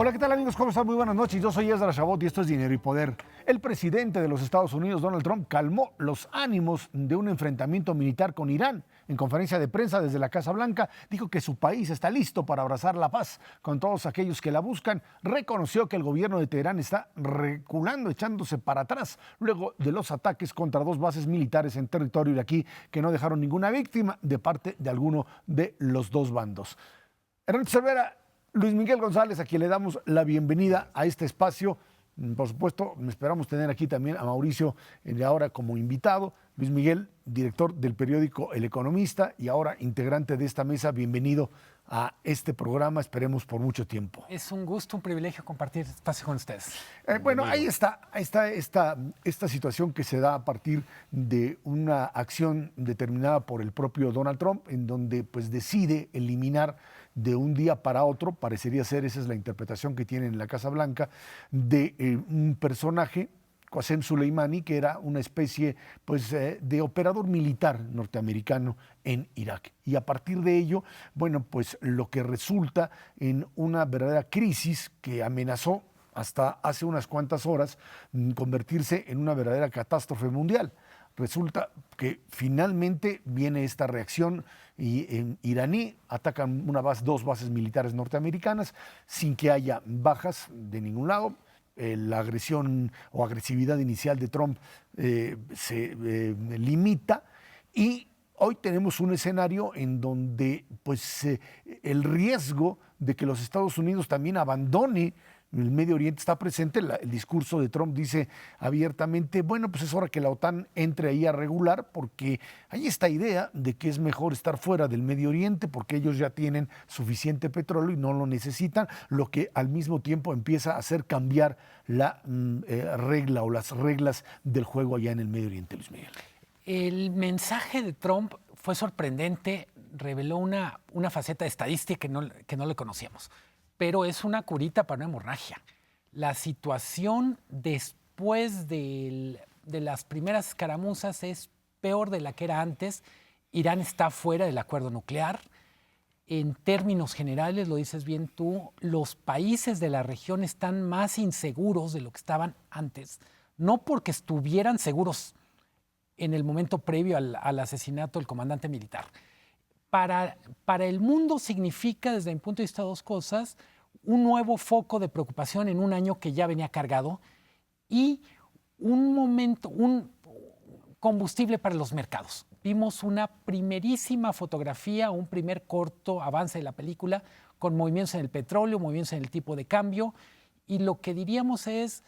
Hola, ¿qué tal amigos? ¿Cómo están? Muy buenas noches. Yo soy Esdras Chabot y esto es Dinero y Poder. El presidente de los Estados Unidos, Donald Trump, calmó los ánimos de un enfrentamiento militar con Irán. En conferencia de prensa desde la Casa Blanca, dijo que su país está listo para abrazar la paz con todos aquellos que la buscan. Reconoció que el gobierno de Teherán está reculando, echándose para atrás, luego de los ataques contra dos bases militares en territorio iraquí que no dejaron ninguna víctima de parte de alguno de los dos bandos. Ernesto Cervera, Luis Miguel González, a quien le damos la bienvenida a este espacio. Por supuesto, esperamos tener aquí también a Mauricio ahora como invitado. Luis Miguel, director del periódico El Economista y ahora integrante de esta mesa. Bienvenido a este programa, esperemos por mucho tiempo. Es un gusto, un privilegio compartir espacio con ustedes. Bueno, ahí está esta situación que se da a partir de una acción determinada por el propio Donald Trump, en donde pues decide eliminar de un día para otro, parecería ser, esa es la interpretación que tienen en la Casa Blanca, de un personaje, Qasem Soleimani, que era una especie pues, de operador militar norteamericano en Irak. Y a partir de ello, bueno, pues lo que resulta en una verdadera crisis que amenazó hasta hace unas cuantas horas convertirse en una verdadera catástrofe mundial. Resulta que finalmente viene esta reacción y en iraní atacan dos bases militares norteamericanas sin que haya bajas de ningún lado. La agresión o agresividad inicial de Trump se limita y hoy tenemos un escenario en donde pues, el riesgo de que los Estados Unidos también abandone el Medio Oriente está presente. El discurso de Trump dice abiertamente, bueno, pues es hora que la OTAN entre ahí a regular, porque hay esta idea de que es mejor estar fuera del Medio Oriente porque ellos ya tienen suficiente petróleo y no lo necesitan, lo que al mismo tiempo empieza a hacer cambiar la regla o las reglas del juego allá en el Medio Oriente, Luis Miguel. El mensaje de Trump fue sorprendente, reveló una faceta estadística que no le conocíamos. Pero es una curita para una hemorragia. La situación después de las primeras escaramuzas es peor de la que era antes. Irán está fuera del acuerdo nuclear. En términos generales, lo dices bien tú, los países de la región están más inseguros de lo que estaban antes. No porque estuvieran seguros en el momento previo al asesinato del comandante militar. Para el mundo significa, desde mi punto de vista, dos cosas: un nuevo foco de preocupación en un año que ya venía cargado y un combustible para los mercados. Vimos una primerísima fotografía, un primer corto avance de la película con movimientos en el petróleo, movimientos en el tipo de cambio, y lo que diríamos es,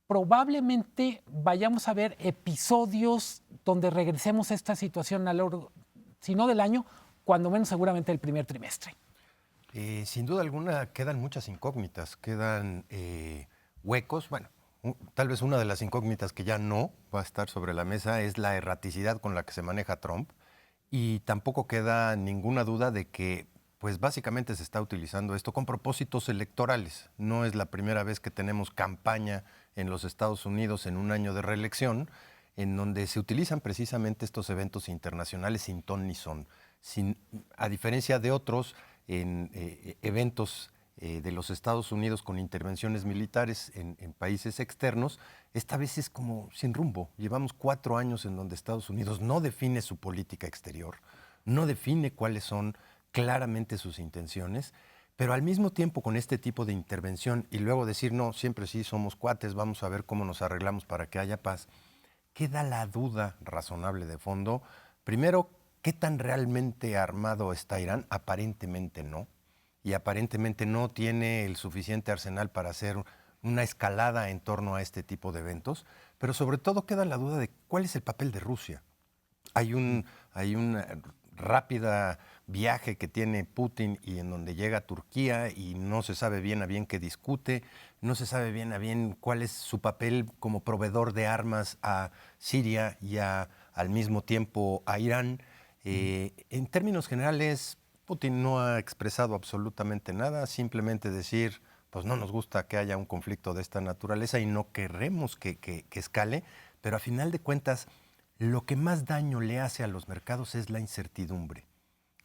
probablemente vayamos a ver episodios donde regresemos a esta situación a lo largo, si no del año, cuando menos seguramente el primer trimestre. Sin duda alguna quedan muchas incógnitas, quedan huecos. Bueno, tal vez una de las incógnitas que ya no va a estar sobre la mesa es la erraticidad con la que se maneja Trump, y tampoco queda ninguna duda de que pues básicamente se está utilizando esto con propósitos electorales. No es la primera vez que tenemos campaña en los Estados Unidos en un año de reelección en donde se utilizan precisamente estos eventos internacionales sin ton ni son. A diferencia de otros eventos de los Estados Unidos con intervenciones militares en países externos, esta vez es como sin rumbo. Llevamos 4 años en donde Estados Unidos no define su política exterior, no define cuáles son claramente sus intenciones, pero al mismo tiempo con este tipo de intervención y luego decir, no, siempre sí somos cuates, vamos a ver cómo nos arreglamos para que haya paz, queda la duda razonable de fondo. Primero, ¿qué tan realmente armado está Irán? Aparentemente no. Y aparentemente no tiene el suficiente arsenal para hacer una escalada en torno a este tipo de eventos. Pero sobre todo queda la duda de cuál es el papel de Rusia. Hay un rápida viaje que tiene Putin y en donde llega a Turquía y no se sabe bien a bien qué discute, no se sabe bien a bien cuál es su papel como proveedor de armas a Siria y al mismo tiempo a Irán. En términos generales, Putin no ha expresado absolutamente nada, simplemente decir, pues no nos gusta que haya un conflicto de esta naturaleza y no queremos que escale, pero a final de cuentas, lo que más daño le hace a los mercados es la incertidumbre.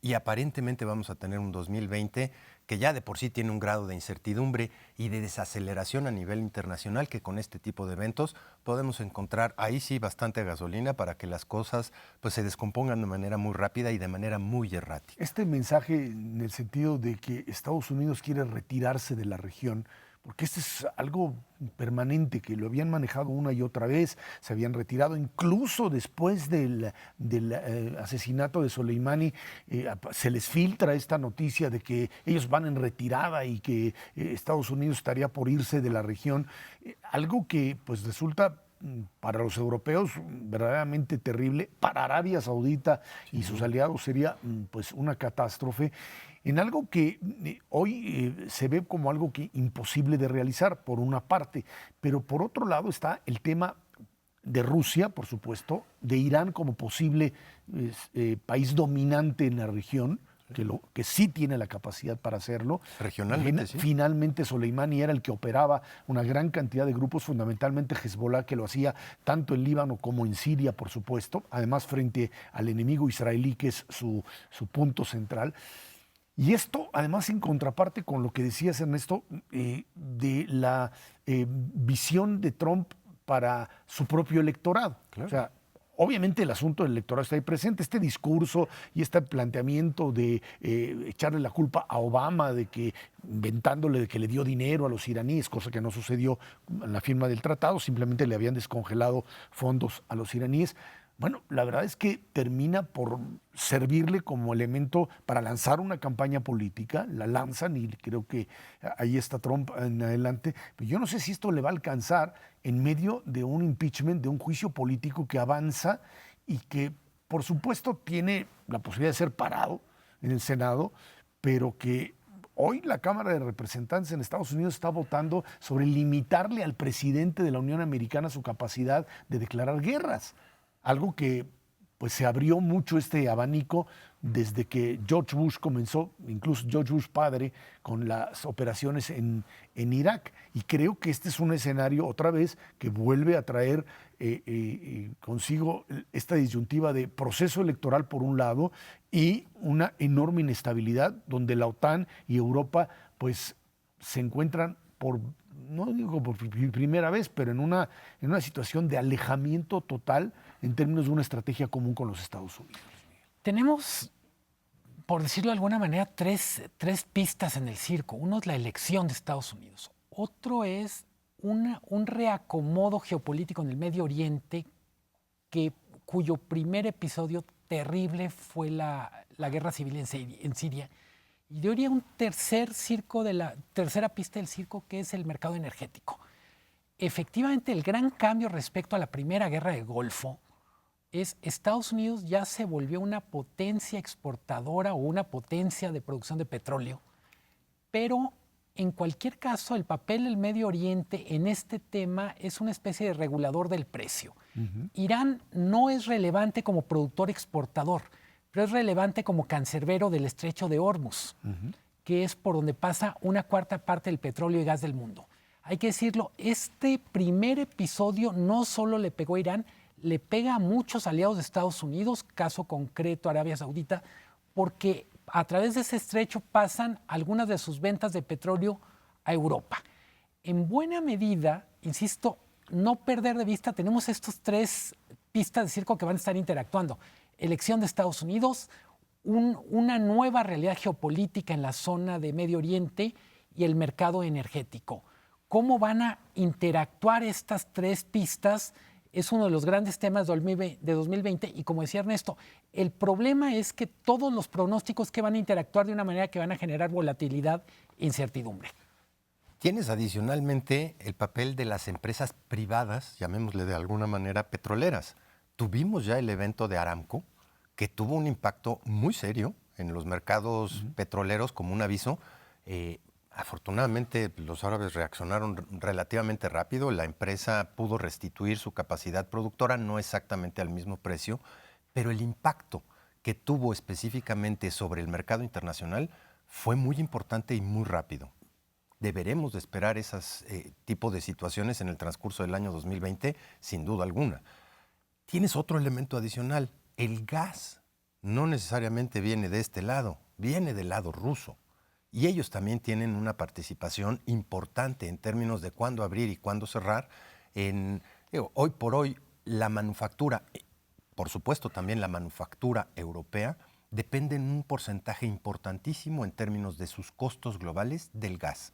Y aparentemente vamos a tener un 2020 que ya de por sí tiene un grado de incertidumbre y de desaceleración a nivel internacional, que con este tipo de eventos podemos encontrar ahí sí bastante gasolina para que las cosas pues se descompongan de manera muy rápida y de manera muy errática. Este mensaje en el sentido de que Estados Unidos quiere retirarse de la región, porque este es algo permanente, que lo habían manejado una y otra vez, se habían retirado, incluso después del asesinato de Soleimani, se les filtra esta noticia de que ellos van en retirada y que Estados Unidos estaría por irse de la región, algo que pues resulta para los europeos verdaderamente terrible, para Arabia Saudita y sus aliados sería pues una catástrofe, en algo que hoy se ve como algo que imposible de realizar, por una parte, pero por otro lado está el tema de Rusia, por supuesto, de Irán como posible país dominante en la región, que sí tiene la capacidad para hacerlo. Regionalmente, sí. Finalmente, Soleimani era el que operaba una gran cantidad de grupos, fundamentalmente Hezbollah, que lo hacía tanto en Líbano como en Siria, por supuesto, además frente al enemigo israelí, que es su punto central. Y esto, además, en contraparte con lo que decías, Ernesto, de la visión de Trump para su propio electorado. Claro. O sea, obviamente el asunto del electorado está ahí presente, este discurso y este planteamiento de echarle la culpa a Obama, de que inventándole de que le dio dinero a los iraníes, cosa que no sucedió en la firma del tratado, simplemente le habían descongelado fondos a los iraníes. Bueno, la verdad es que termina por servirle como elemento para lanzar una campaña política, la lanzan y creo que ahí está Trump en adelante, pero yo no sé si esto le va a alcanzar en medio de un impeachment, de un juicio político que avanza y que por supuesto tiene la posibilidad de ser parado en el Senado, pero que hoy la Cámara de Representantes en Estados Unidos está votando sobre limitarle al presidente de la Unión Americana su capacidad de declarar guerras. Algo que pues se abrió mucho este abanico desde que George Bush comenzó, incluso George Bush padre, con las operaciones en Irak. Y creo que este es un escenario otra vez que vuelve a traer consigo esta disyuntiva de proceso electoral por un lado y una enorme inestabilidad donde la OTAN y Europa pues se encuentran no digo por primera vez, pero en una situación de alejamiento total en términos de una estrategia común con los Estados Unidos. Tenemos, por decirlo de alguna manera, tres pistas en el circo. Uno es la elección de Estados Unidos. Otro es un reacomodo geopolítico en el Medio Oriente cuyo primer episodio terrible fue la guerra civil en Siria. Y yo diría un tercera pista del circo, que es el mercado energético. Efectivamente, el gran cambio respecto a la primera guerra del Golfo es Estados Unidos ya se volvió una potencia exportadora o una potencia de producción de petróleo, pero en cualquier caso el papel del Medio Oriente en este tema es una especie de regulador del precio. Irán no es relevante como productor exportador, pero es relevante como cancerbero del estrecho de Hormuz, que es por donde pasa una cuarta parte del petróleo y gas del mundo. Hay que decirlo, este primer episodio no solo le pegó a Irán, le pega a muchos aliados de Estados Unidos, caso concreto Arabia Saudita, porque a través de ese estrecho pasan algunas de sus ventas de petróleo a Europa. En buena medida, insisto, no perder de vista, tenemos estos tres pistas de circo que van a estar interactuando. Elección de Estados Unidos, una nueva realidad geopolítica en la zona de Medio Oriente y el mercado energético. ¿Cómo van a interactuar estas tres pistas? Es uno de los grandes temas de 2020 y como decía Ernesto, el problema es que todos los pronósticos que van a interactuar de una manera que van a generar volatilidad e incertidumbre. Tienes adicionalmente el papel de las empresas privadas, llamémosle de alguna manera petroleras. Tuvimos ya el evento de Aramco, que tuvo un impacto muy serio en los mercados petroleros como un aviso. Afortunadamente los árabes reaccionaron relativamente rápido, la empresa pudo restituir su capacidad productora, no exactamente al mismo precio, pero el impacto que tuvo específicamente sobre el mercado internacional fue muy importante y muy rápido. Deberemos de esperar esos tipos de situaciones en el transcurso del año 2020, sin duda alguna. Tienes otro elemento adicional. El gas no necesariamente viene de este lado, viene del lado ruso. y ellos también tienen una participación importante en términos de cuándo abrir y cuándo cerrar. Hoy por hoy la manufactura, por supuesto también la manufactura europea, depende en un porcentaje importantísimo en términos de sus costos globales del gas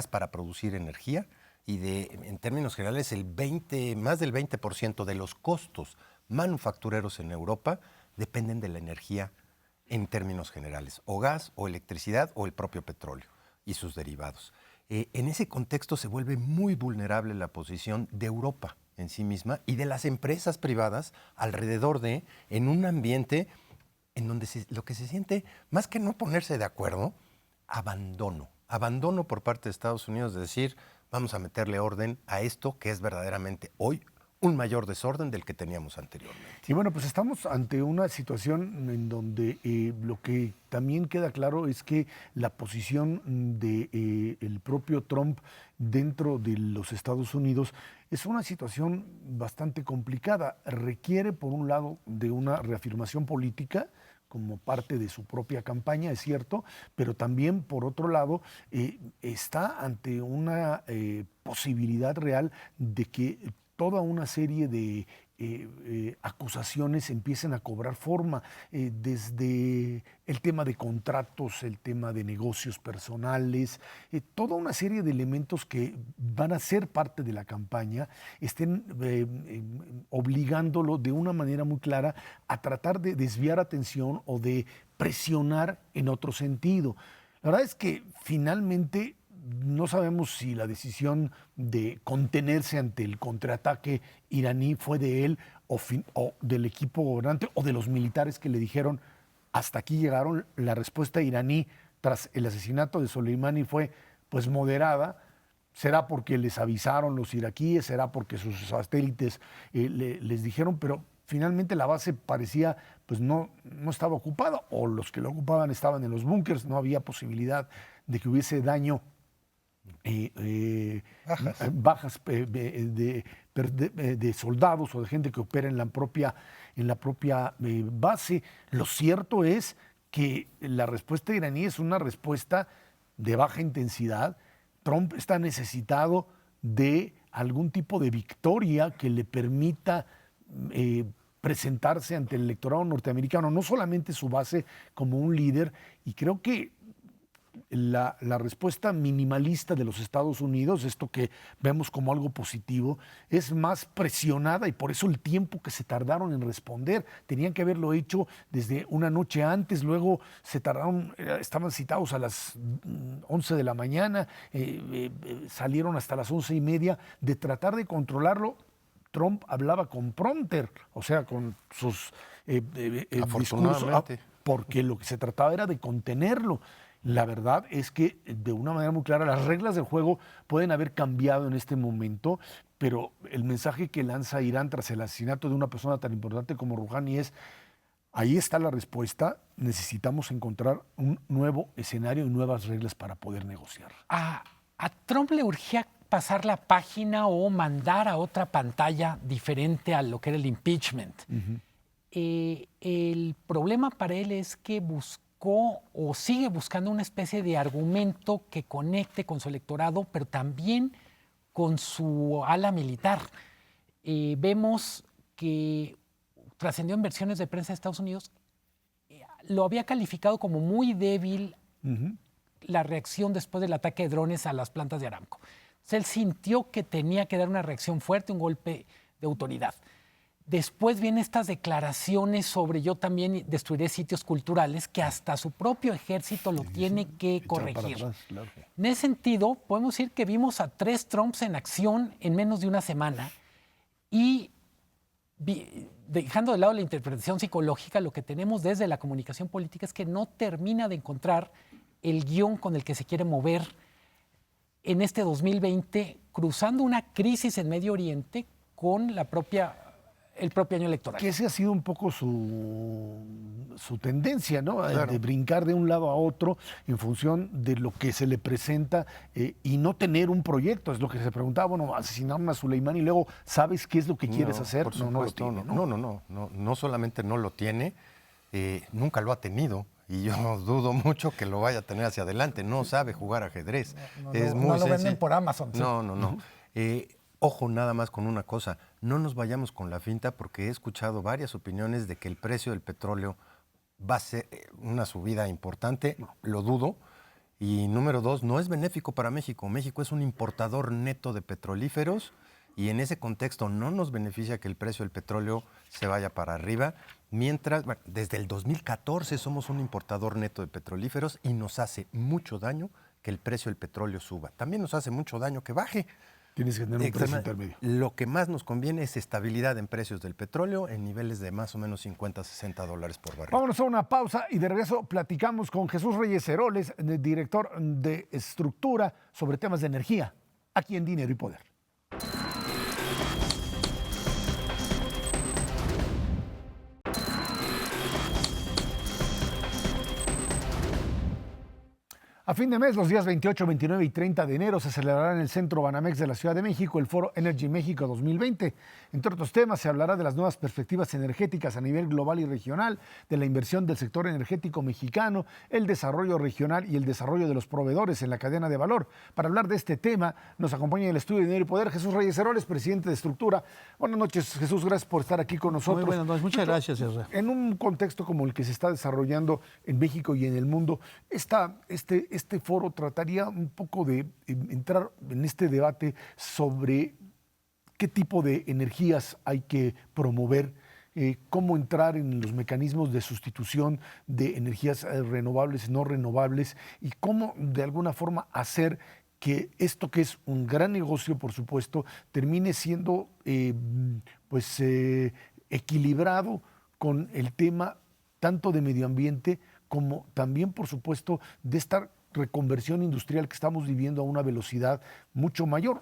para producir energía, y en términos generales más del 20% de los costos manufactureros en Europa dependen de la energía en términos generales, o gas, o electricidad, o el propio petróleo y sus derivados. En ese contexto se vuelve muy vulnerable la posición de Europa en sí misma y de las empresas privadas alrededor en un ambiente en donde lo que se siente, más que no ponerse de acuerdo, abandono por parte de Estados Unidos, de decir, vamos a meterle orden a esto que es verdaderamente hoy un mayor desorden del que teníamos anteriormente. Y bueno, pues estamos ante una situación en donde lo que también queda claro es que la posición de el propio Trump dentro de los Estados Unidos es una situación bastante complicada. Requiere, por un lado, de una reafirmación política como parte de su propia campaña, es cierto, pero también, por otro lado, está ante una posibilidad real de que toda una serie de acusaciones empiecen a cobrar forma, desde el tema de contratos, el tema de negocios personales, toda una serie de elementos que van a ser parte de la campaña, estén obligándolo de una manera muy clara a tratar de desviar atención o de presionar en otro sentido. La verdad es que finalmente no sabemos si la decisión de contenerse ante el contraataque iraní fue de él o del equipo gobernante o de los militares que le dijeron hasta aquí llegaron. La respuesta iraní tras el asesinato de Soleimani fue pues moderada. Será porque les avisaron los iraquíes, será porque sus satélites les dijeron, pero finalmente la base parecía pues no estaba ocupada, o los que la ocupaban estaban en los búnkers, no había posibilidad de que hubiese daño, bajas de soldados o de gente que opera en la propia base. Lo cierto es que la respuesta iraní es una respuesta de baja intensidad. Trump está necesitado de algún tipo de victoria que le permita presentarse ante el electorado norteamericano, no solamente su base como un líder, y creo que la respuesta minimalista de los Estados Unidos, esto que vemos como algo positivo, es más presionada, y por eso el tiempo que se tardaron en responder. Tenían que haberlo hecho desde una noche antes, luego se tardaron, estaban citados a las 11 de la mañana, salieron hasta las 11:30 de tratar de controlarlo. Trump hablaba con prompter, o sea, con sus discursos, porque lo que se trataba era de contenerlo. La verdad es que, de una manera muy clara, las reglas del juego pueden haber cambiado en este momento, pero el mensaje que lanza Irán tras el asesinato de una persona tan importante como Rouhani es: ahí está la respuesta, necesitamos encontrar un nuevo escenario y nuevas reglas para poder negociar. A Trump le urgía pasar la página o mandar a otra pantalla diferente a lo que era el impeachment. El problema para él es que buscó o sigue buscando una especie de argumento que conecte con su electorado, pero también con su ala militar. Vemos que trascendió en versiones de prensa de Estados Unidos, lo había calificado como muy débil la reacción después del ataque de drones a las plantas de Aramco. Entonces, él sintió que tenía que dar una reacción fuerte, un golpe de autoridad. Después vienen estas declaraciones sobre yo también destruiré sitios culturales, que hasta su propio ejército lo tiene que corregir. Atrás, claro. En ese sentido, podemos decir que vimos a 3 Trumps en acción en menos de una semana, y dejando de lado la interpretación psicológica, lo que tenemos desde la comunicación política es que no termina de encontrar el guión con el que se quiere mover en este 2020, cruzando una crisis en Medio Oriente con el propio año electoral. Que ese ha sido un poco su tendencia, ¿no? Claro. De brincar de un lado a otro en función de lo que se le presenta, y no tener un proyecto. Es lo que se preguntaba, bueno, asesinaron a Soleimani y luego, ¿sabes qué es lo que quieres hacer? Por supuesto, no lo tiene. No solamente no lo tiene, nunca lo ha tenido. y yo dudo mucho que lo vaya a tener hacia adelante. No sabe jugar ajedrez. Es muy no lo sencillo. venden por Amazon. ¿Sí? No. Ojo nada más con una cosa, no nos vayamos con la finta porque he escuchado varias opiniones de que el precio del petróleo va a ser una subida importante, lo dudo. Y número 2, no es benéfico para México. México es un importador neto de petrolíferos y en ese contexto no nos beneficia que el precio del petróleo se vaya para arriba. Mientras, bueno, desde el 2014 somos un importador neto de petrolíferos y nos hace mucho daño que el precio del petróleo suba. También nos hace mucho daño que baje. Tienes que tener un precio intermedio. Lo que más nos conviene es estabilidad en precios del petróleo en niveles de más o menos $50-60 por barril. Vámonos a una pausa y de regreso platicamos con Jesús Reyes Heroles, director de Estructura, sobre temas de energía, aquí en Dinero y Poder. A fin de mes, los días 28, 29 y 30 de enero, se celebrará en el Centro Banamex de la Ciudad de México el Foro Energy México 2020. Entre otros temas, se hablará de las nuevas perspectivas energéticas a nivel global y regional, de la inversión del sector energético mexicano, el desarrollo regional y el desarrollo de los proveedores en la cadena de valor. Para hablar de este tema, nos acompaña en el estudio de Dinero y Poder Jesús Reyes Heroles, presidente de Estructura. Buenas noches, Jesús, gracias por estar aquí con nosotros. Muy buenas noches, muchas gracias, Ezra. En un contexto como el que se está desarrollando en México y en el mundo, este foro trataría un poco de entrar en este debate sobre qué tipo de energías hay que promover, cómo entrar en los mecanismos de sustitución de energías renovables y no renovables y cómo de alguna forma hacer que esto, que es un gran negocio, por supuesto, termine siendo equilibrado con el tema tanto de medio ambiente como también, por supuesto, de esta reconversión industrial que estamos viviendo a una velocidad mucho mayor.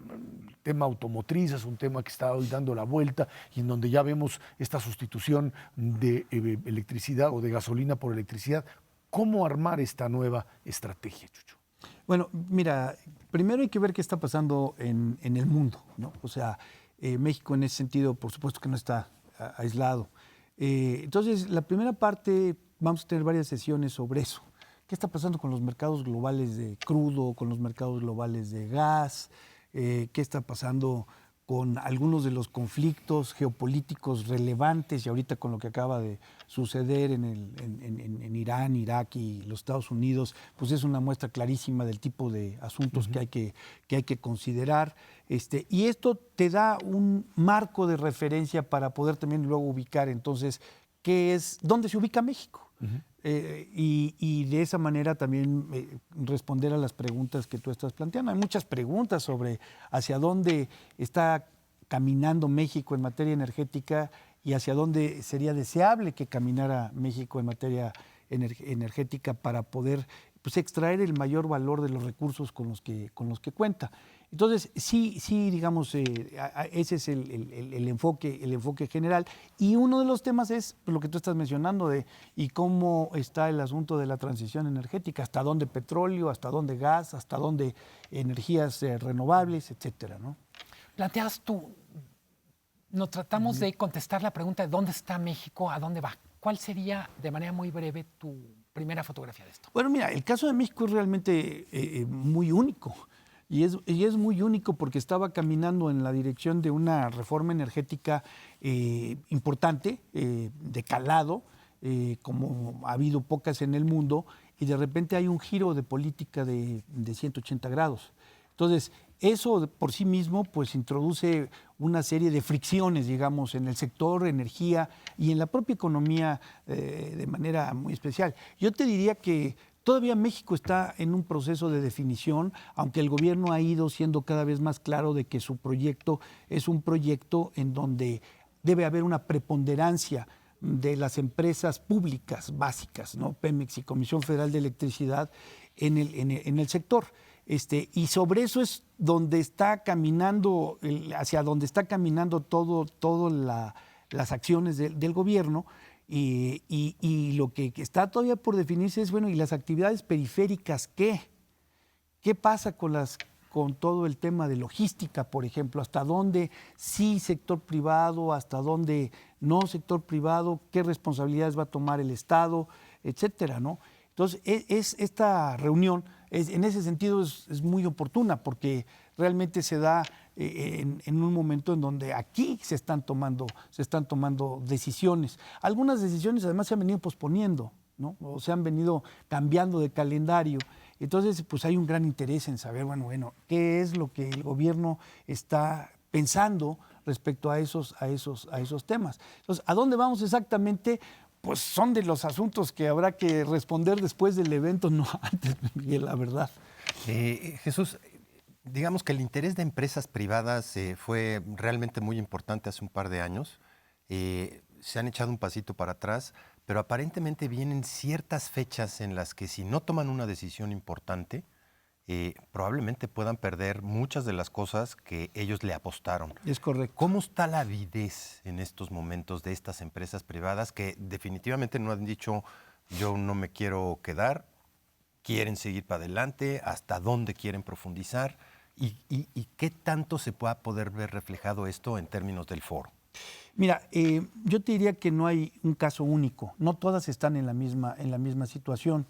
El tema automotriz es un tema que está hoy dando la vuelta y en donde ya vemos esta sustitución de electricidad o de gasolina por electricidad. ¿Cómo armar esta nueva estrategia, Chucho? Bueno, mira, primero hay que ver qué está pasando en el mundo, ¿no? O sea, México en ese sentido, por supuesto que no está aislado. Entonces, la primera parte, vamos a tener varias sesiones sobre eso. ¿Qué está pasando con los mercados globales de crudo, con los mercados globales de gas? ¿Qué está pasando con algunos de los conflictos geopolíticos relevantes y ahorita con lo que acaba de suceder en Irán, Irak y los Estados Unidos? Pues es una muestra clarísima del tipo de asuntos que hay que considerar. Y esto te da un marco de referencia para poder también luego ubicar entonces dónde se ubica México. Y de esa manera también responder a las preguntas que tú estás planteando. Hay muchas preguntas sobre hacia dónde está caminando México en materia energética y hacia dónde sería deseable que caminara México en materia energética para poder extraer el mayor valor de los recursos con los que cuenta. Entonces, sí, digamos, ese es el enfoque general. Y uno de los temas es lo que tú estás mencionando y cómo está el asunto de la transición energética, hasta dónde petróleo, hasta dónde gas, hasta dónde energías renovables, etcétera, ¿no? Planteas tú, nos tratamos de contestar la pregunta de dónde está México, a dónde va. ¿Cuál sería, de manera muy breve, tu primera fotografía de esto? Bueno, mira, el caso de México es realmente muy único. Y es muy único porque estaba caminando en la dirección de una reforma energética importante, de calado, como ha habido pocas en el mundo, y de repente hay un giro de política de 180 grados. Entonces, eso por sí mismo pues introduce una serie de fricciones, digamos, en el sector energía y en la propia economía de manera muy especial. Yo te diría que todavía México está en un proceso de definición, aunque el gobierno ha ido siendo cada vez más claro de que su proyecto es un proyecto en donde debe haber una preponderancia de las empresas públicas básicas, ¿no? Pemex y Comisión Federal de Electricidad en el sector. Y sobre eso es donde está caminando, hacia donde está caminando todas las acciones del gobierno. Y lo que está todavía por definirse es, bueno, ¿y las actividades periféricas qué? ¿Qué pasa con todo el tema de logística, por ejemplo? ¿Hasta dónde sí sector privado, hasta dónde no sector privado? ¿Qué responsabilidades va a tomar el Estado? etcétera, ¿no? Entonces, esta reunión, en ese sentido, es muy oportuna porque realmente se da en un momento en donde aquí se están tomando decisiones. Algunas decisiones además se han venido posponiendo, ¿no? O se han venido cambiando de calendario. Entonces, pues hay un gran interés en saber, bueno, qué es lo que el gobierno está pensando respecto a esos temas. Entonces, ¿a dónde vamos exactamente? Pues son de los asuntos que habrá que responder después del evento, no antes, Miguel, la verdad. Jesús, digamos que el interés de empresas privadas fue realmente muy importante hace un par de años. Se han echado un pasito para atrás, pero aparentemente vienen ciertas fechas en las que si no toman una decisión importante, probablemente puedan perder muchas de las cosas que ellos le apostaron. Es correcto. ¿Cómo está la avidez en estos momentos de estas empresas privadas que definitivamente no han dicho yo no me quiero quedar, quieren seguir para adelante, hasta dónde quieren profundizar y qué tanto se pueda poder ver reflejado esto en términos del foro? Mira, yo te diría que no hay un caso único, no todas están en la misma situación,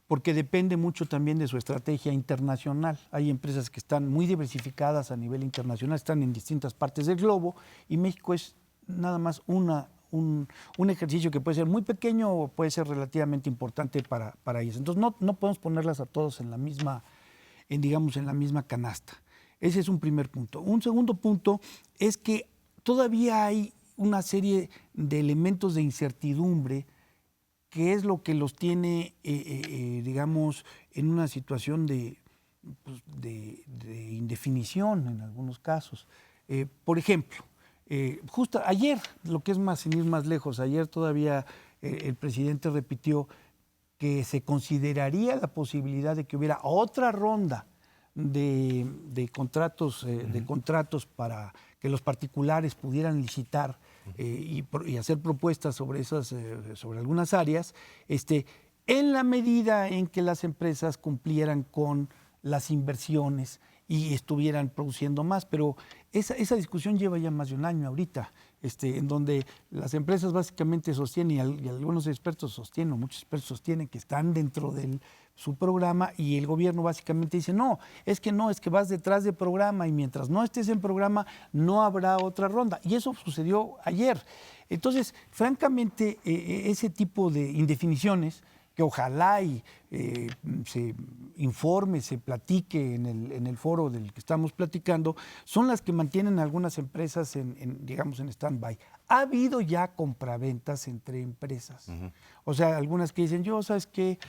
porque depende mucho también de su estrategia internacional. Hay empresas que están muy diversificadas a nivel internacional, están en distintas partes del globo y México es nada más un ejercicio que puede ser muy pequeño o puede ser relativamente importante para ellas. Entonces no podemos ponerlas a todos en la misma canasta. Ese es un primer punto. Un segundo punto es que todavía hay una serie de elementos de incertidumbre que es lo que los tiene, digamos, en una situación de indefinición en algunos casos. Por ejemplo, justo ayer, lo que es más, sin ir más lejos, ayer todavía el presidente repitió que se consideraría la posibilidad de que hubiera otra ronda de contratos para que los particulares pudieran licitar y hacer propuestas sobre algunas áreas, en la medida en que las empresas cumplieran con las inversiones y estuvieran produciendo más. Pero esa discusión lleva ya más de un año ahorita, en donde las empresas básicamente sostienen, y algunos expertos sostienen, o muchos expertos sostienen que están dentro de su programa y el gobierno básicamente dice, no, es que vas detrás del programa y mientras no estés en programa no habrá otra ronda. Y eso sucedió ayer. Entonces, francamente, ese tipo de indefiniciones que ojalá se informe, se platique en el foro del que estamos platicando, son las que mantienen a algunas empresas digamos, en stand-by. Ha habido ya compraventas entre empresas. O sea, algunas que dicen, ¿sabes qué?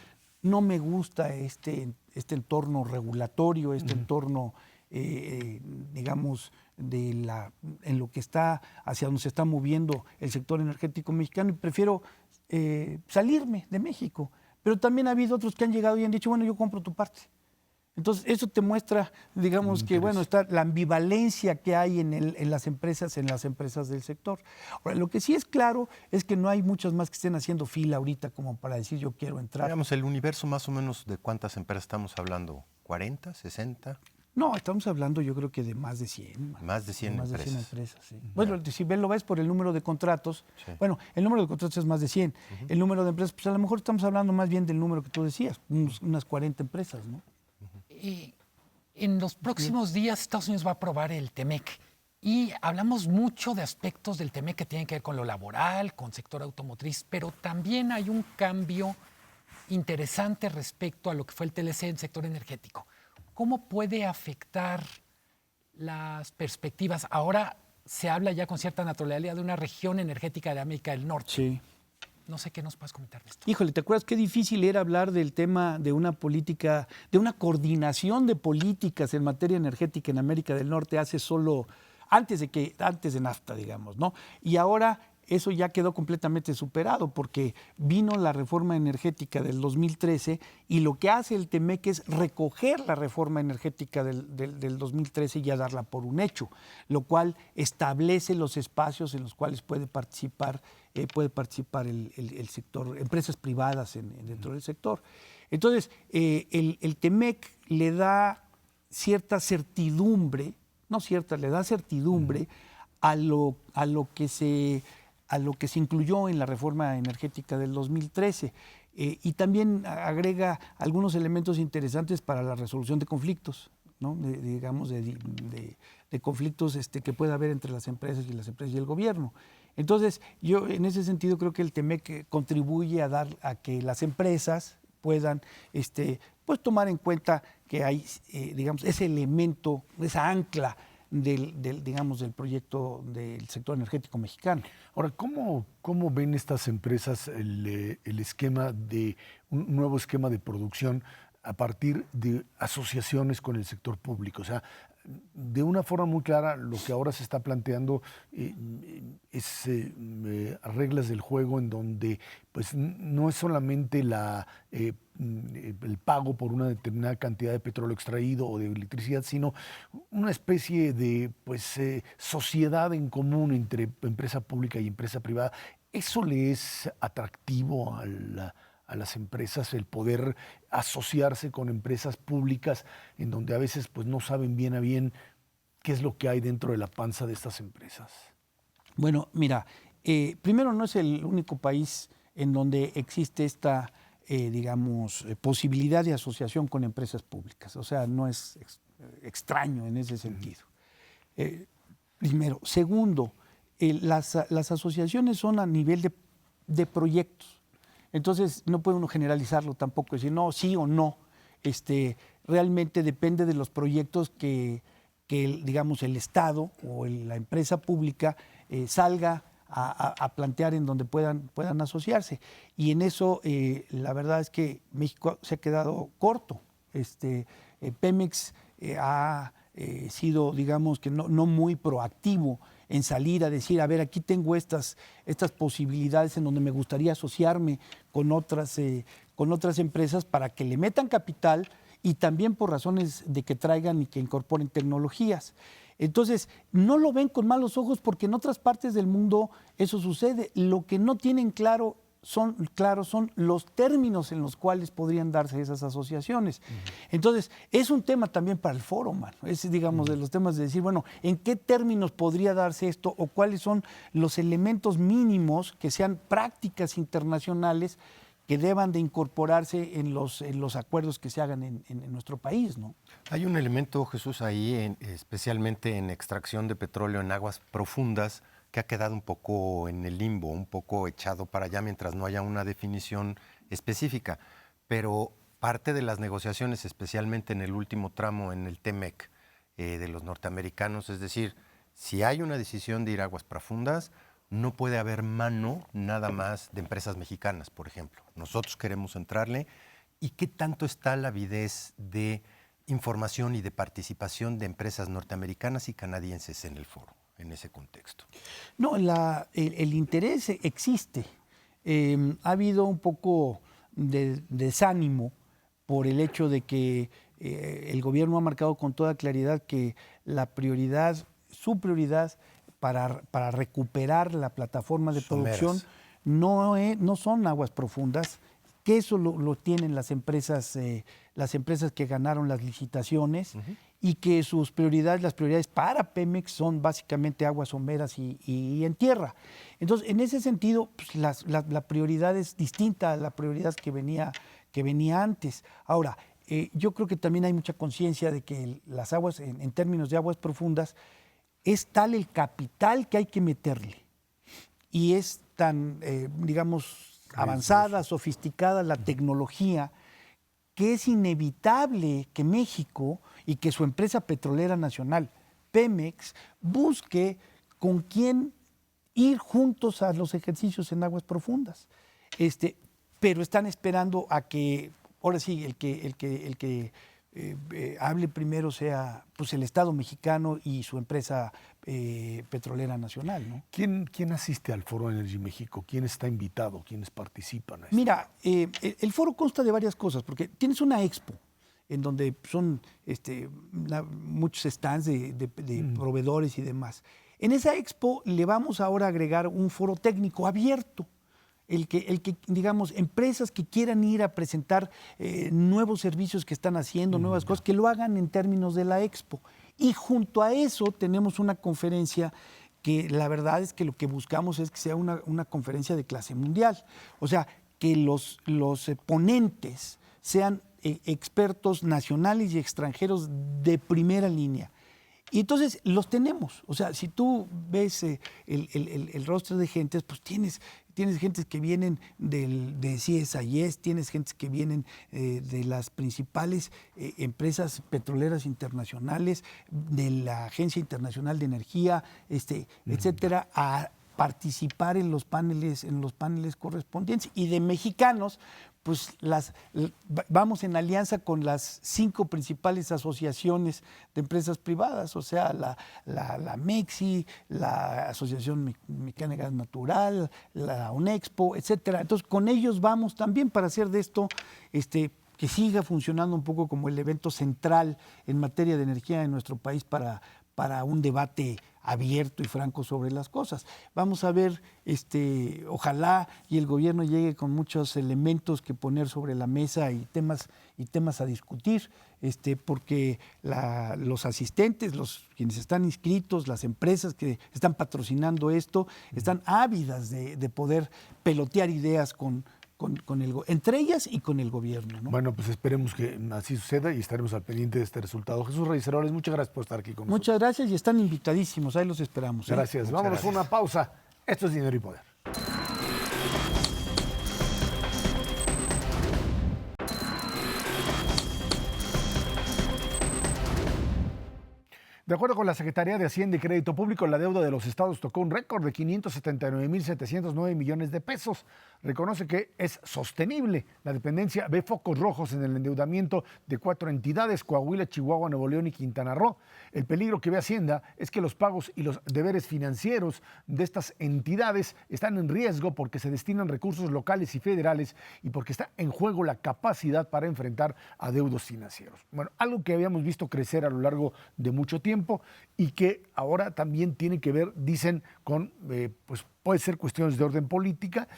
No me gusta este entorno regulatorio, entorno, digamos, en lo que está, hacia donde se está moviendo el sector energético mexicano y prefiero salirme de México. Pero también ha habido otros que han llegado y han dicho, bueno, yo compro tu parte. Entonces, eso te muestra, digamos, que bueno, está la ambivalencia que hay en las empresas del sector. Ahora, lo que sí es claro es que no hay muchas más que estén haciendo fila ahorita como para decir yo quiero entrar. Digamos, el universo más o menos de cuántas empresas estamos hablando, ¿40, 60? No, estamos hablando yo creo que de más de 100. Más de 100 empresas. Más de 100 empresas, sí. Bueno, si lo ves por el número de contratos, bueno, el número de contratos es más de 100. El número de empresas, pues a lo mejor estamos hablando más bien del número que tú decías, unas 40 empresas, ¿no? En los próximos días Estados Unidos va a aprobar el TEMEC y hablamos mucho de aspectos del TEMEC que tienen que ver con lo laboral, con sector automotriz, pero también hay un cambio interesante respecto a lo que fue el TLC en el sector energético. ¿Cómo puede afectar las perspectivas? Ahora se habla ya con cierta naturalidad de una región energética de América del Norte. Sí. No sé qué nos puedes comentar de esto. Híjole, ¿te acuerdas qué difícil era hablar del tema de una política, de una coordinación de políticas en materia energética en América del Norte antes de NAFTA, digamos, ¿no? Y ahora eso ya quedó completamente superado porque vino la reforma energética del 2013 y lo que hace el TEMEC es recoger la reforma energética del 2013 y ya darla por un hecho, lo cual establece los espacios en los cuales puede participar el sector, empresas privadas dentro del sector. Entonces, el TEMEC le da cierta certidumbre, le da certidumbre a lo que se incluyó en la reforma energética del 2013. Y también agrega algunos elementos interesantes para la resolución de conflictos, ¿no? De conflictos que pueda haber entre las empresas y el gobierno. Entonces, yo en ese sentido creo que el TEMEC contribuye a que las empresas puedan pues tomar en cuenta que hay ese elemento, esa ancla del proyecto del sector energético mexicano. Ahora, ¿cómo ven estas empresas el esquema de un nuevo esquema de producción a partir de asociaciones con el sector público? O sea, de una forma muy clara, lo que ahora se está planteando es reglas del juego en donde pues, no es solamente el pago por una determinada cantidad de petróleo extraído o de electricidad, sino una especie de pues, sociedad en común entre empresa pública y empresa privada. ¿Eso le es atractivo a las empresas, el poder asociarse con empresas públicas en donde a veces pues, no saben bien a bien qué es lo que hay dentro de la panza de estas empresas? Bueno, mira, primero no es el único país en donde existe esta, posibilidad de asociación con empresas públicas. O sea, no es extraño en ese sentido. Primero. Segundo, las asociaciones son a nivel de proyectos. Entonces, no puede uno generalizarlo tampoco, decir no, sí o no. Realmente depende de los proyectos que el Estado o la empresa pública salga a plantear en donde puedan asociarse. Y en eso, la verdad es que México se ha quedado corto. Pemex ha sido, digamos, que no muy proactivo en salir a decir, a ver, aquí tengo estas posibilidades en donde me gustaría asociarme con otras empresas para que le metan capital y también por razones de que traigan y que incorporen tecnologías. Entonces, no lo ven con malos ojos porque en otras partes del mundo eso sucede. Lo que no tienen claro son los términos en los cuales podrían darse esas asociaciones. Entonces, es un tema también para el foro, mano. Es, digamos, de los temas de decir, bueno, ¿en qué términos podría darse esto o cuáles son los elementos mínimos que sean prácticas internacionales que deban de incorporarse en los acuerdos que se hagan en nuestro país, ¿no? Hay un elemento, Jesús, ahí, especialmente en extracción de petróleo en aguas profundas, que ha quedado un poco en el limbo, un poco echado para allá mientras no haya una definición específica. Pero parte de las negociaciones, especialmente en el último tramo en el TEMEC de los norteamericanos, es decir, si hay una decisión de ir a aguas profundas, no puede haber mano nada más de empresas mexicanas, por ejemplo. Nosotros queremos entrarle. ¿Y qué tanto está la avidez de información y de participación de empresas norteamericanas y canadienses en el foro, en ese contexto? No, el interés existe. Ha habido un poco de desánimo por el hecho de que el gobierno ha marcado con toda claridad que su prioridad para recuperar la plataforma de producción no son aguas profundas, que eso lo tienen las empresas que ganaron las licitaciones y que las prioridades para Pemex son básicamente aguas someras y en tierra. Entonces, en ese sentido, pues, la prioridad es distinta a la prioridad que venía antes. Ahora, yo creo que también hay mucha conciencia de que las aguas, en términos de aguas profundas, es tal el capital que hay que meterle y es tan, avanzada, sofisticada la tecnología, que es inevitable que México y que su empresa petrolera nacional, Pemex, busque con quién ir juntos a los ejercicios en aguas profundas. Pero están esperando a que, ahora sí, el que hable primero sea pues, el Estado mexicano y su empresa petrolera nacional, ¿no? ¿Quién asiste al Foro Energy México? ¿Quién está invitado? ¿Quiénes participan? Mira, el foro consta de varias cosas, porque tienes una expo en donde son muchos stands de proveedores y demás. En esa expo le vamos ahora a agregar un foro técnico abierto. El que, digamos, empresas que quieran ir a presentar nuevos servicios que están haciendo, nuevas cosas, que lo hagan en términos de la expo. Y junto a eso tenemos una conferencia que la verdad es que lo que buscamos es que sea una conferencia de clase mundial. O sea, que los ponentes sean expertos nacionales y extranjeros de primera línea. Y entonces los tenemos. O sea, si tú ves el rostro de gentes, pues tienes gentes que vienen de CSIS, tienes gentes que vienen de las principales empresas petroleras internacionales, de la Agencia Internacional de Energía, etcétera, a participar en los paneles correspondientes. Y de mexicanos, pues vamos en alianza con las 5 principales asociaciones de empresas privadas, o sea, la MEXI, la Asociación Mexicana de Gas Natural, la UNEXPO, etcétera. Entonces, con ellos vamos también para hacer de esto que siga funcionando un poco como el evento central en materia de energía en nuestro país para un debate abierto y franco sobre las cosas. Vamos a ver, ojalá y el gobierno llegue con muchos elementos que poner sobre la mesa y temas a discutir, porque los asistentes, quienes están inscritos, las empresas que están patrocinando esto, están ávidas de poder pelotear ideas entre ellas y con el gobierno, ¿no? Bueno, pues esperemos que así suceda y estaremos al pendiente de este resultado. Jesús Reyes Heroles, muchas gracias por estar aquí con nosotros. Muchas gracias y están invitadísimos, ahí los esperamos. Gracias. Vámonos a una pausa. Esto es Dinero y Poder. De acuerdo con la Secretaría de Hacienda y Crédito Público, la deuda de los estados tocó un récord de 579.709 millones de pesos. Reconoce que es sostenible. La dependencia ve focos rojos en el endeudamiento de 4 entidades, Coahuila, Chihuahua, Nuevo León y Quintana Roo. El peligro que ve Hacienda es que los pagos y los deberes financieros de estas entidades están en riesgo porque se destinan recursos locales y federales y porque está en juego la capacidad para enfrentar adeudos financieros. Bueno, algo que habíamos visto crecer a lo largo de mucho tiempo y que ahora también tiene que ver, dicen, con, pues puede ser cuestiones de orden política,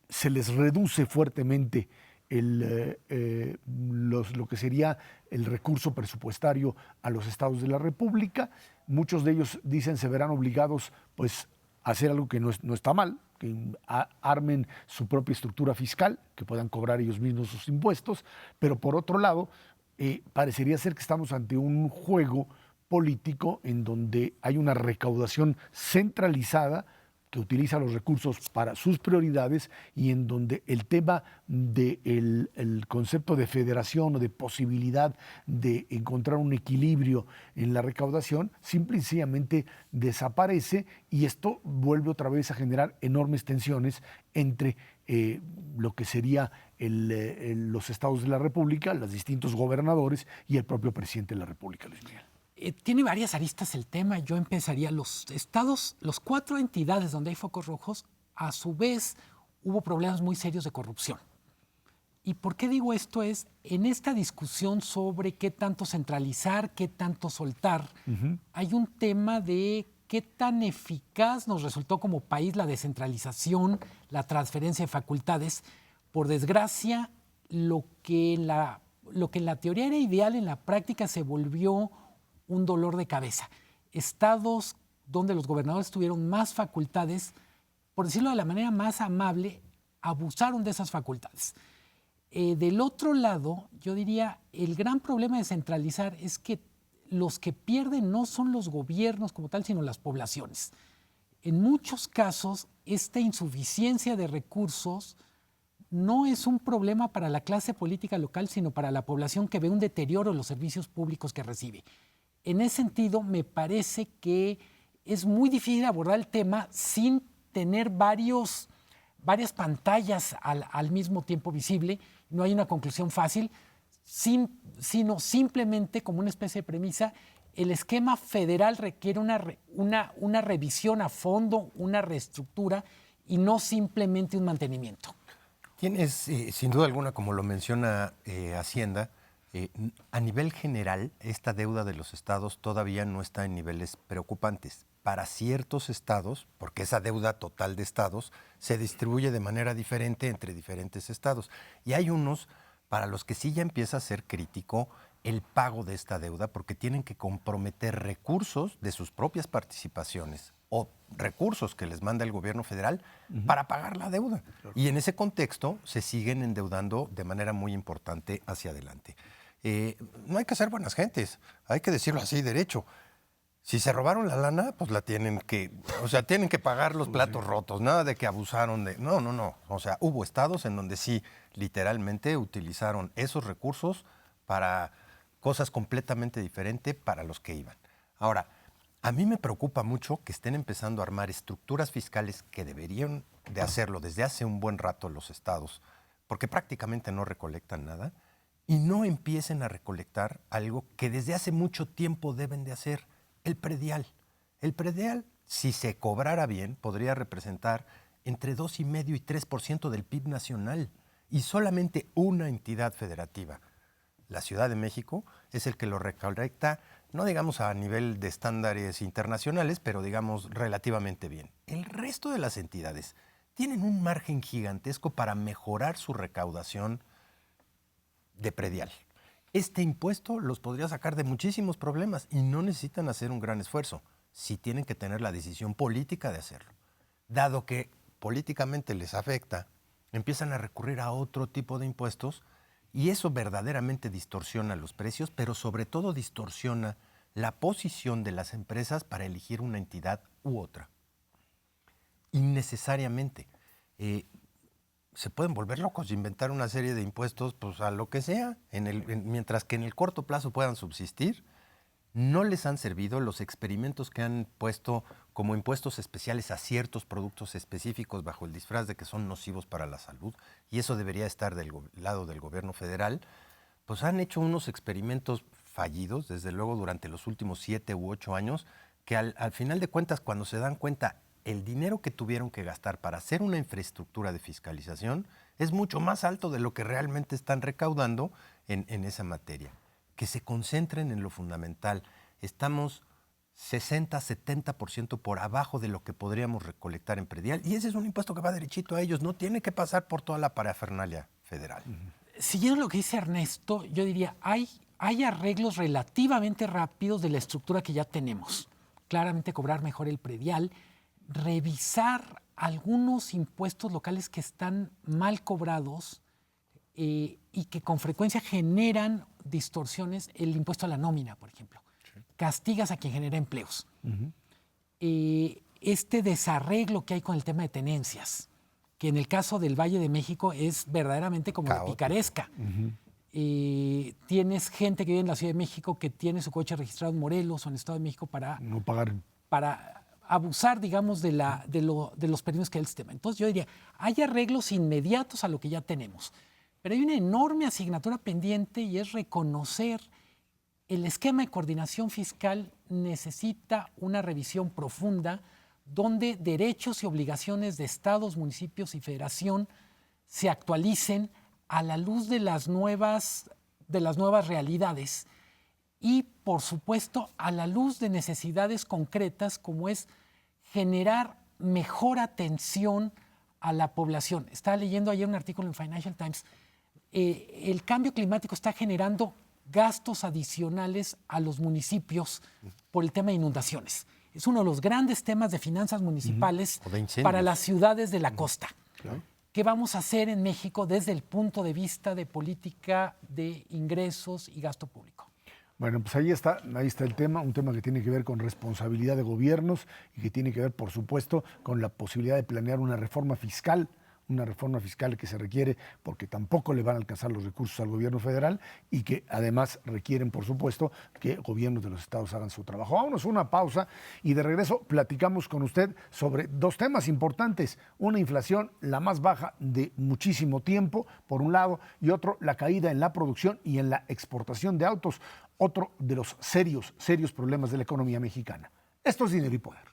se les reduce fuertemente lo que sería el recurso presupuestario a los estados de la República. Muchos de ellos dicen se verán obligados pues, a hacer algo que no está mal, que armen su propia estructura fiscal, que puedan cobrar ellos mismos sus impuestos, pero por otro lado, parecería ser que estamos ante un juego político en donde hay una recaudación centralizada que utiliza los recursos para sus prioridades y en donde el tema del concepto de federación o de posibilidad de encontrar un equilibrio en la recaudación simple y sencillamente desaparece y esto vuelve otra vez a generar enormes tensiones entre lo que sería los estados de la República, los distintos gobernadores y el propio presidente de la República, Luis Miguel. Tiene varias aristas el tema. Yo empezaría, los estados, los 4 entidades donde hay focos rojos, a su vez hubo problemas muy serios de corrupción. ¿Y por qué digo esto? Es en esta discusión sobre qué tanto centralizar, qué tanto soltar, hay un tema de qué tan eficaz nos resultó como país la descentralización, la transferencia de facultades. Por desgracia, lo que en la teoría era ideal, en la práctica se volvió un dolor de cabeza. Estados donde los gobernadores tuvieron más facultades, por decirlo de la manera más amable, abusaron de esas facultades. Del otro lado, yo diría, el gran problema de centralizar es que los que pierden no son los gobiernos como tal, sino las poblaciones. En muchos casos, esta insuficiencia de recursos no es un problema para la clase política local, sino para la población que ve un deterioro en los servicios públicos que recibe. En ese sentido, me parece que es muy difícil abordar el tema sin tener varias pantallas al mismo tiempo visible. No hay una conclusión fácil, sino simplemente como una especie de premisa, el esquema federal requiere una revisión a fondo, una reestructura y no simplemente un mantenimiento. Tienes, sin duda alguna, como lo menciona Hacienda, a nivel general, esta deuda de los estados todavía no está en niveles preocupantes. Para ciertos estados, porque esa deuda total de estados se distribuye de manera diferente entre diferentes estados. Y hay unos para los que sí ya empieza a ser crítico el pago de esta deuda porque tienen que comprometer recursos de sus propias participaciones o recursos que les manda el gobierno federal para pagar la deuda. Claro. Y en ese contexto se siguen endeudando de manera muy importante hacia adelante. No hay que ser buenas gentes, hay que decirlo así derecho. Si se robaron la lana, pues la tienen que pagar los platos rotos, nada de que abusaron de... No. O sea, hubo estados en donde sí, literalmente utilizaron esos recursos para cosas completamente diferentes para los que iban. Ahora, a mí me preocupa mucho que estén empezando a armar estructuras fiscales que deberían de hacerlo desde hace un buen rato los estados, porque prácticamente no recolectan nada, y no empiecen a recolectar algo que desde hace mucho tiempo deben de hacer, el predial. El predial, si se cobrara bien, podría representar entre 2,5% y 3% del PIB nacional, y solamente una entidad federativa, la Ciudad de México, es el que lo recolecta, no digamos a nivel de estándares internacionales, pero digamos relativamente bien. El resto de las entidades tienen un margen gigantesco para mejorar su recaudación de predial. Este impuesto los podría sacar de muchísimos problemas y no necesitan hacer un gran esfuerzo, si tienen que tener la decisión política de hacerlo. Dado que políticamente les afecta, empiezan a recurrir a otro tipo de impuestos y eso verdaderamente distorsiona los precios, pero sobre todo distorsiona la posición de las empresas para elegir una entidad u otra. Innecesariamente. Se pueden volver locos y inventar una serie de impuestos pues, a lo que sea, mientras que en el corto plazo puedan subsistir. No les han servido los experimentos que han puesto como impuestos especiales a ciertos productos específicos bajo el disfraz de que son nocivos para la salud, y eso debería estar del lado del gobierno federal. Pues han hecho unos experimentos fallidos, desde luego durante los últimos 7 u 8 años, que al final de cuentas, cuando se dan cuenta el dinero que tuvieron que gastar para hacer una infraestructura de fiscalización es mucho más alto de lo que realmente están recaudando en esa materia. Que se concentren en lo fundamental. Estamos 60-70% por abajo de lo que podríamos recolectar en predial, y ese es un impuesto que va derechito a ellos, no tiene que pasar por toda la parafernalia federal. Siguiendo lo que dice Ernesto, yo diría, hay arreglos relativamente rápidos de la estructura que ya tenemos. Claramente cobrar mejor el predial, revisar algunos impuestos locales que están mal cobrados y que con frecuencia generan distorsiones. El impuesto a la nómina, por ejemplo. Sí. Castigas a quien genera empleos. Este desarreglo que hay con el tema de tenencias, que en el caso del Valle de México es verdaderamente como de picaresca. Tienes gente que vive en la Ciudad de México que tiene su coche registrado en Morelos o en el Estado de México para no pagar, para abusar, digamos, de los permisos que hay el sistema. Entonces yo diría, hay arreglos inmediatos a lo que ya tenemos, pero hay una enorme asignatura pendiente, y es reconocer el esquema de coordinación fiscal necesita una revisión profunda donde derechos y obligaciones de estados, municipios y federación se actualicen a la luz de las nuevas realidades y, por supuesto, a la luz de necesidades concretas como es generar mejor atención a la población. Estaba leyendo ayer un artículo en Financial Times. El cambio climático está generando gastos adicionales a los municipios por el tema de inundaciones. Es uno de los grandes temas de finanzas municipales para las ciudades de la costa. Claro. ¿Qué vamos a hacer en México desde el punto de vista de política de ingresos y gasto público? Bueno, pues ahí está el tema, un tema que tiene que ver con responsabilidad de gobiernos y que tiene que ver, por supuesto, con la posibilidad de planear una reforma fiscal que se requiere porque tampoco le van a alcanzar los recursos al gobierno federal y que además requieren, por supuesto, que gobiernos de los estados hagan su trabajo. Vámonos a una pausa y de regreso platicamos con usted sobre dos temas importantes. Una inflación la más baja de muchísimo tiempo, por un lado, y otro, la caída en la producción y en la exportación de autos, otro de los serios problemas de la economía mexicana. Esto es Dinero y Poder.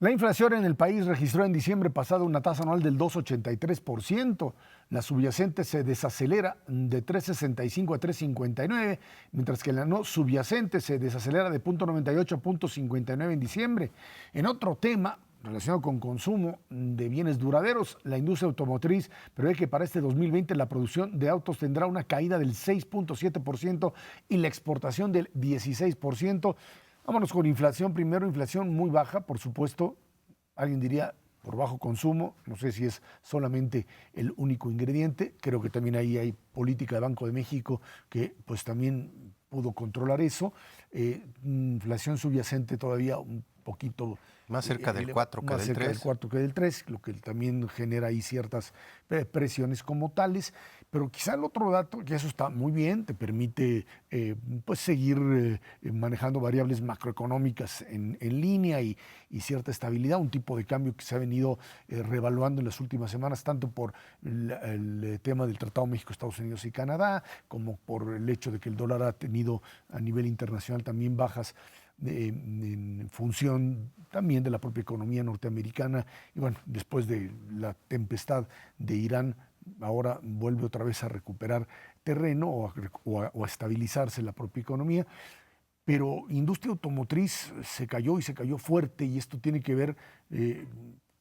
La inflación en el país registró en diciembre pasado una tasa anual del 2,83%. La subyacente se desacelera de 3,65 a 3,59, mientras que la no subyacente se desacelera de 0,98 a 0,59 en diciembre. En otro tema relacionado con consumo de bienes duraderos, la industria automotriz prevé que para este 2020 la producción de autos tendrá una caída del 6,7% y la exportación del 16%. Vámonos con inflación primero, inflación muy baja, por supuesto, alguien diría por bajo consumo, no sé si es solamente el único ingrediente, creo que también ahí hay política de Banco de México que pues también pudo controlar eso, inflación subyacente todavía un poquito más cerca del 4 que más del cerca 3. del 4 que del 3, lo que también genera ahí ciertas presiones como tales. Pero quizá el otro dato, que eso está muy bien, te permite pues seguir manejando variables macroeconómicas en línea y cierta estabilidad, un tipo de cambio que se ha venido revaluando en las últimas semanas, tanto por el tema del Tratado México, Estados Unidos y Canadá, como por el hecho de que el dólar ha tenido a nivel internacional también bajas en función también de la propia economía norteamericana. Y bueno, después de la tempestad de Irán, ahora vuelve otra vez a recuperar terreno o a estabilizarse la propia economía. Pero industria automotriz se cayó y se cayó fuerte, y esto tiene que ver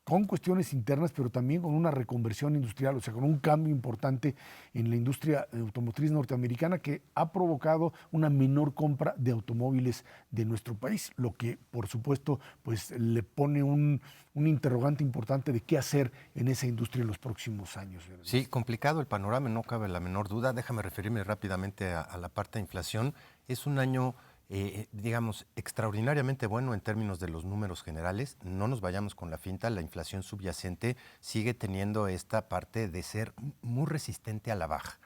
con cuestiones internas, pero también con una reconversión industrial, o sea, con un cambio importante en la industria automotriz norteamericana que ha provocado una menor compra de automóviles de nuestro país, lo que, por supuesto, pues le pone un interrogante importante de qué hacer en esa industria en los próximos años. Sí, complicado el panorama, no cabe la menor duda. Déjame referirme rápidamente a la parte de inflación. Es un año digamos, extraordinariamente bueno en términos de los números generales. No nos vayamos con la finta, la inflación subyacente sigue teniendo esta parte de ser muy resistente a la baja.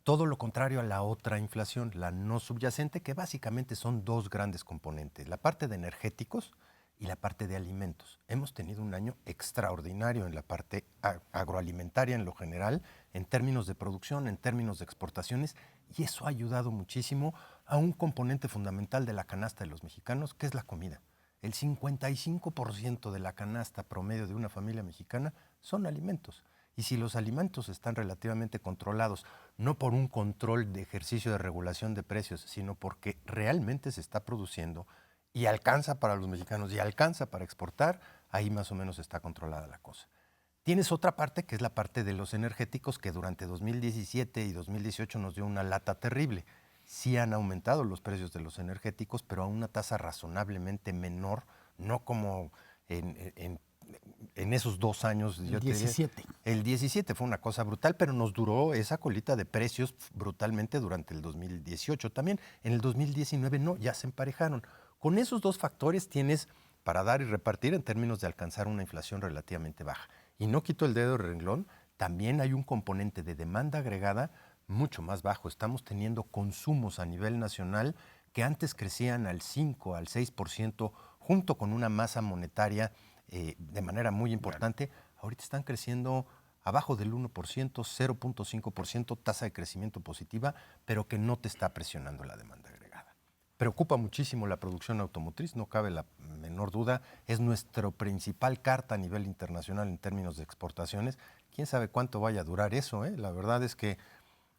Todo lo contrario a la otra inflación, la no subyacente, que básicamente son dos grandes componentes, la parte de energéticos y la parte de alimentos. Hemos tenido un año extraordinario en la parte agroalimentaria en lo general, en términos de producción, en términos de exportaciones, y eso ha ayudado muchísimo a un componente fundamental de la canasta de los mexicanos, que es la comida. El 55% de la canasta promedio de una familia mexicana son alimentos. Y si los alimentos están relativamente controlados, no por un control de ejercicio de regulación de precios, sino porque realmente se está produciendo y alcanza para los mexicanos y alcanza para exportar, ahí más o menos está controlada la cosa. Tienes otra parte que es la parte de los energéticos, que durante 2017 y 2018 nos dio una lata terrible. Sí han aumentado los precios de los energéticos, pero a una tasa razonablemente menor, no como en esos 2 años. El 17. El 17 fue una cosa brutal, pero nos duró esa colita de precios brutalmente durante el 2018 también. En el 2019 no, ya se emparejaron. Con esos dos factores tienes para dar y repartir en términos de alcanzar una inflación relativamente baja. Y no quito el dedo del renglón, también hay un componente de demanda agregada mucho más bajo. Estamos teniendo consumos a nivel nacional que antes crecían al 5, al 6%, junto con una masa monetaria de manera muy importante. Ahorita están creciendo abajo del 1%, 0.5%, tasa de crecimiento positiva, pero que no te está presionando la demanda agregada. Preocupa muchísimo la producción automotriz, no cabe la menor duda. Es nuestra principal carta a nivel internacional en términos de exportaciones. ¿Quién sabe cuánto vaya a durar eso? La verdad es que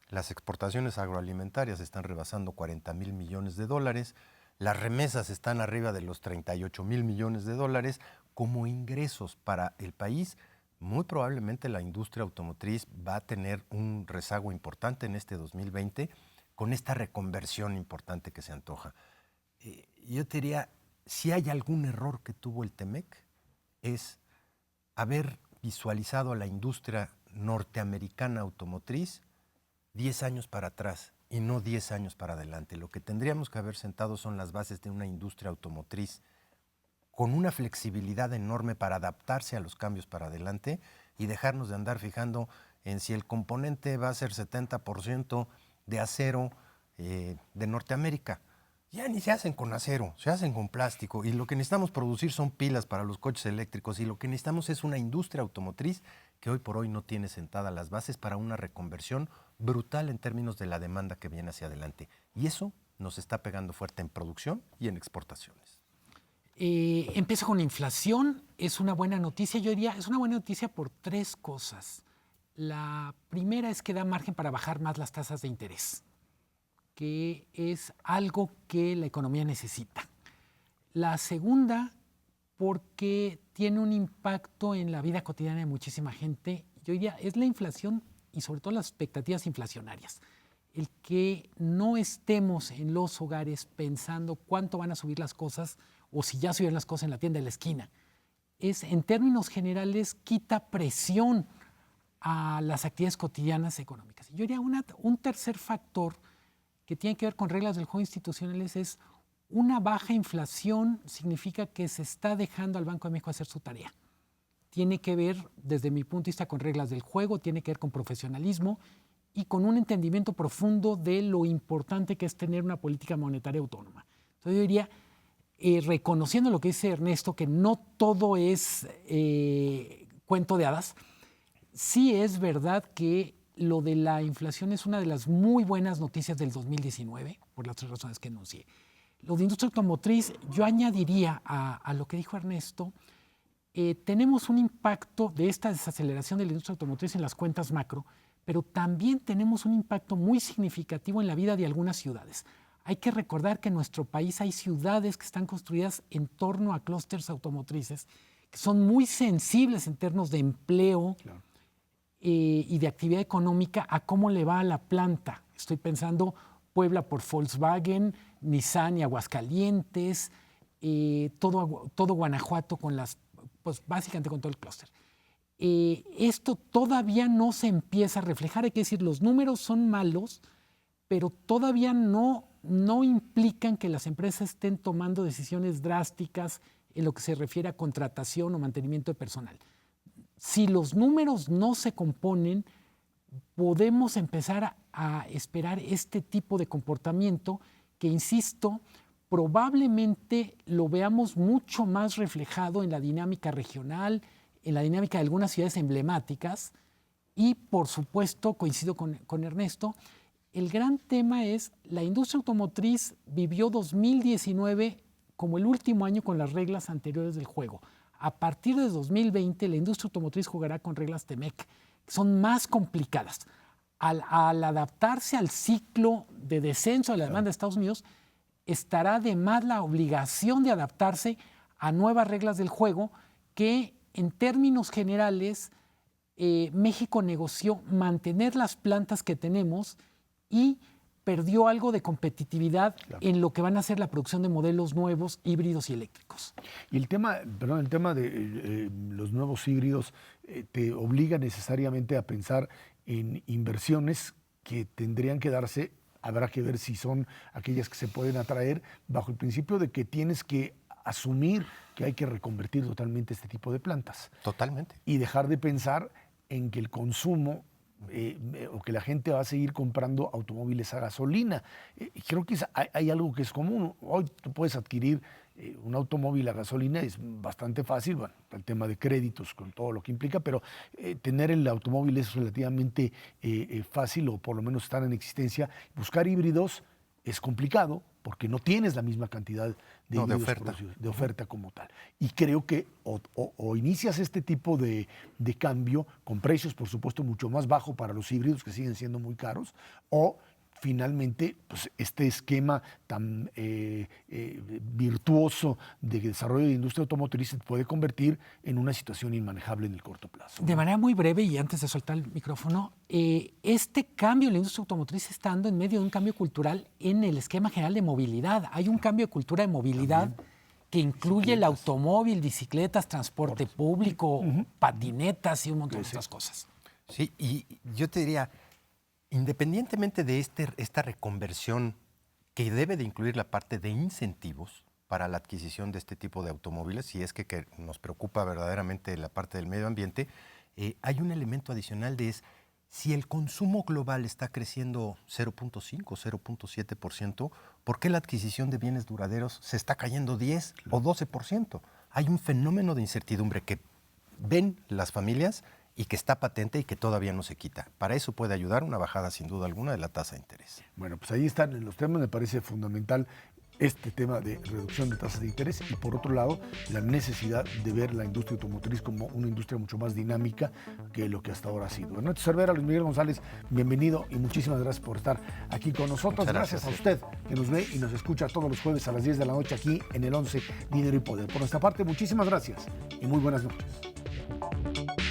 las exportaciones agroalimentarias están rebasando 40,000 millones de dólares. Las remesas están arriba de los 38,000 millones de dólares. Como ingresos para el país, muy probablemente la industria automotriz va a tener un rezago importante en este 2020 con esta reconversión importante que se antoja. Yo te diría, si hay algún error que tuvo el TEMEC, es haber visualizado a la industria norteamericana automotriz 10 años para atrás y no 10 años para adelante. Lo que tendríamos que haber sentado son las bases de una industria automotriz con una flexibilidad enorme para adaptarse a los cambios para adelante y dejarnos de andar fijando en si el componente va a ser 70% de acero de Norteamérica. Ya ni se hacen con acero, se hacen con plástico, y lo que necesitamos producir son pilas para los coches eléctricos, y lo que necesitamos es una industria automotriz que hoy por hoy no tiene sentadas las bases para una reconversión brutal en términos de la demanda que viene hacia adelante. Y eso nos está pegando fuerte en producción y en exportaciones. Empiezo con la inflación. Es una buena noticia. Yo diría, es una buena noticia por 3 cosas. La primera es que da margen para bajar más las tasas de interés, que es algo que la economía necesita. La segunda, porque tiene un impacto en la vida cotidiana de muchísima gente. Yo diría, es la inflación y sobre todo las expectativas inflacionarias. El que no estemos en los hogares pensando cuánto van a subir las cosas o si ya subieron las cosas en la tienda de la esquina, es en términos generales quita presión a las actividades cotidianas económicas. Yo diría un tercer factor que tiene que ver con reglas del juego institucionales es una baja inflación significa que se está dejando al Banco de México hacer su tarea. Tiene que ver, desde mi punto de vista, con reglas del juego, tiene que ver con profesionalismo y con un entendimiento profundo de lo importante que es tener una política monetaria autónoma. Entonces yo diría, reconociendo lo que dice Ernesto, que no todo es cuento de hadas, sí es verdad que lo de la inflación es una de las muy buenas noticias del 2019, por las 3 razones que enuncié. Lo de industria automotriz, yo añadiría a lo que dijo Ernesto, tenemos un impacto de esta desaceleración de la industria automotriz en las cuentas macro, pero también tenemos un impacto muy significativo en la vida de algunas ciudades. Hay que recordar que en nuestro país hay ciudades que están construidas en torno a clústeres automotrices, que son muy sensibles en términos de empleo, claro, y de actividad económica a cómo le va a la planta. Estoy pensando Puebla por Volkswagen, Nissan y Aguascalientes, todo Guanajuato con pues básicamente con todo el clúster. Esto todavía no se empieza a reflejar, hay que decir, los números son malos, pero todavía no implican que las empresas estén tomando decisiones drásticas en lo que se refiere a contratación o mantenimiento de personal. Si los números no se componen, podemos empezar a esperar este tipo de comportamiento que, insisto, probablemente lo veamos mucho más reflejado en la dinámica regional, en la dinámica de algunas ciudades emblemáticas y, por supuesto, coincido con Ernesto, el gran tema es la industria automotriz vivió 2019 como el último año con las reglas anteriores del juego. A partir de 2020, la industria automotriz jugará con reglas TEMEC, que son más complicadas. Al adaptarse al ciclo de descenso de la demanda de Estados Unidos, estará además la obligación de adaptarse a nuevas reglas del juego que, en términos generales, México negoció mantener las plantas que tenemos y perdió algo de competitividad, claro, en lo que van a ser la producción de modelos nuevos, híbridos y eléctricos. Y el tema de los nuevos híbridos te obliga necesariamente a pensar en inversiones que tendrían que darse, habrá que ver si son aquellas que se pueden atraer, bajo el principio de que tienes que asumir que hay que reconvertir totalmente este tipo de plantas. Totalmente. Y dejar de pensar en que el consumo o que la gente va a seguir comprando automóviles a gasolina. Creo que hay algo que es común. Hoy tú puedes adquirir un automóvil a gasolina, es bastante fácil, bueno, el tema de créditos con todo lo que implica, pero tener el automóvil es relativamente fácil, o por lo menos estar en existencia. Buscar híbridos es complicado porque no tienes la misma cantidad de oferta como tal. Y creo que o inicias este tipo de cambio con precios, por supuesto, mucho más bajos para los híbridos, que siguen siendo muy caros, o finalmente pues, este esquema tan virtuoso de desarrollo de industria automotriz se puede convertir en una situación inmanejable en el corto plazo. De manera muy breve, y antes de soltar el micrófono, este cambio en la industria automotriz está dando en medio de un cambio cultural en el esquema general de movilidad. Hay un cambio de cultura de movilidad que incluye el automóvil, bicicletas, transporte público, patinetas y un montón de otras cosas. Sí, y yo te diría, independientemente de esta reconversión que debe de incluir la parte de incentivos para la adquisición de este tipo de automóviles, si es que nos preocupa verdaderamente la parte del medio ambiente, hay un elemento adicional si el consumo global está creciendo 0.5, 0.7%, ¿por qué la adquisición de bienes duraderos se está cayendo 10 o 12%? Hay un fenómeno de incertidumbre que ven las familias y que está patente y que todavía no se quita. Para eso puede ayudar una bajada, sin duda alguna, de la tasa de interés. Bueno, pues ahí están los temas, me parece fundamental este tema de reducción de tasas de interés y por otro lado la necesidad de ver la industria automotriz como una industria mucho más dinámica que lo que hasta ahora ha sido. Ernesto Cervera, Luis Miguel González, bienvenido y muchísimas gracias por estar aquí con nosotros. Muchas gracias a usted que nos ve y nos escucha todos los jueves a las 10 de la noche aquí en el 11 Dinero y Poder. Por nuestra parte, muchísimas gracias y muy buenas noches.